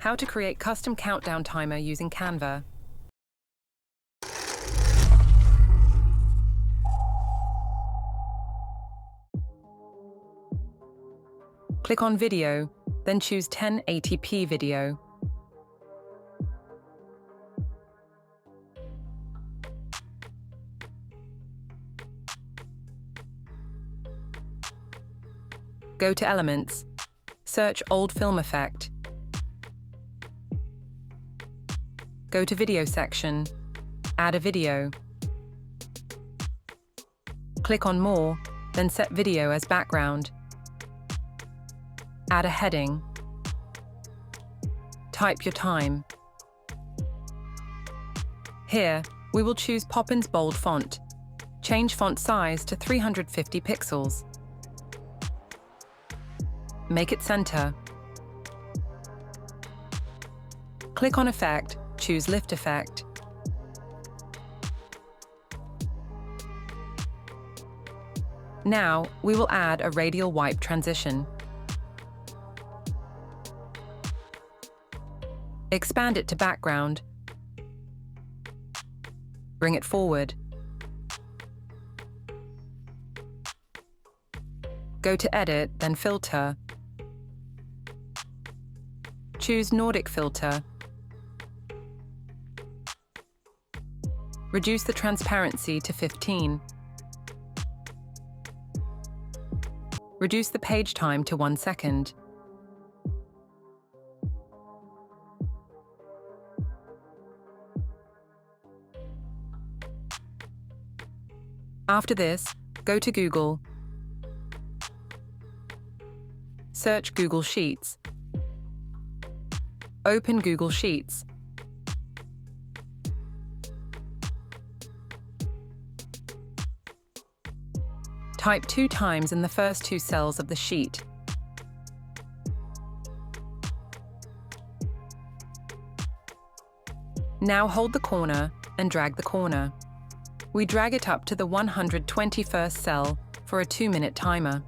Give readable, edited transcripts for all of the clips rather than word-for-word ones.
How to create custom countdown timer using Canva. Click on Video, then choose 1080p video. Go to Elements, search Old Film Effect. Go to Video section, add a video. Click on More, then set video as background. Add a heading. Type your time. Here, we will choose Poppins Bold Font. Change font size to 350 pixels. Make it center. Click on Effect, choose Lift Effect. Now, we will add a radial wipe transition. Expand it to background. Bring it forward. Go to Edit, then Filter. Choose Nordic Filter. Reduce the transparency to 15. Reduce the page time to 1 second. After this, go to Google. Search Google Sheets. Open Google Sheets. Type 2 times in the first 2 cells of the sheet. Now hold the corner and drag the corner. We drag it up to the 121st cell for a 2-minute timer.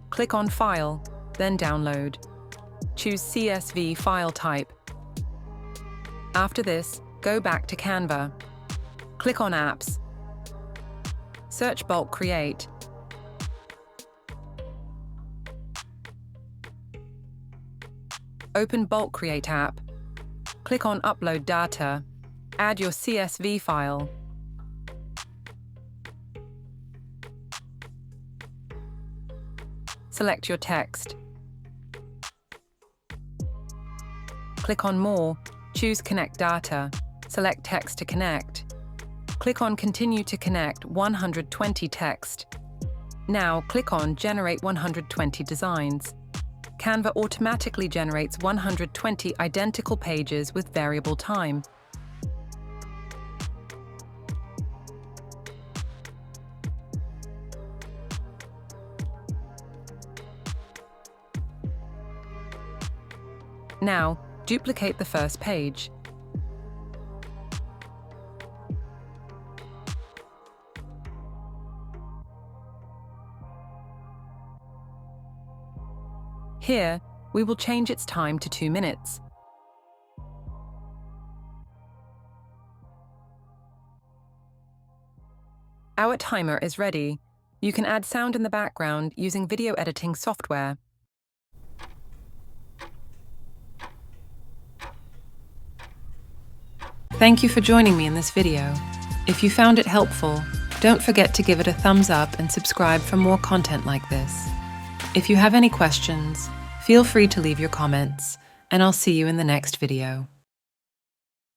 Click on File, then Download. Choose CSV file type. After this, go back to Canva. Click on Apps. Search Bulk Create. Open Bulk Create app. Click on Upload Data. Add your CSV file. Select your text. Click on More, choose Connect Data. Select Text to connect. Click on Continue to connect 120 text. Now click on Generate 120 designs. Canva automatically generates 120 identical pages with variable time. Now, duplicate the first page. Here, we will change its time to 2 minutes. Our timer is ready. You can add sound in the background using video editing software. Thank you for joining me in this video. If you found it helpful, don't forget to give it a thumbs up and subscribe for more content like this. If you have any questions, feel free to leave your comments, and I'll see you in the next video.